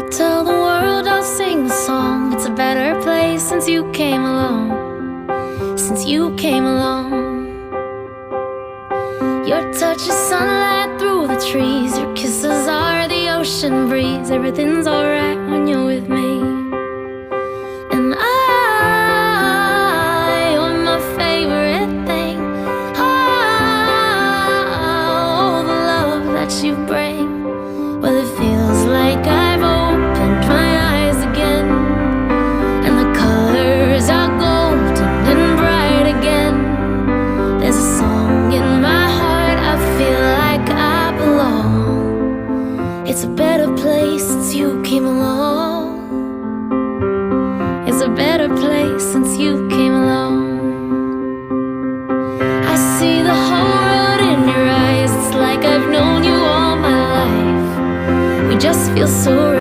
I'll tell the world, I'll sing the song. It's a better place since you came along. Since you came along. Your touch is sunlight through the trees. Your kisses are the ocean breeze. Everything's alright when you're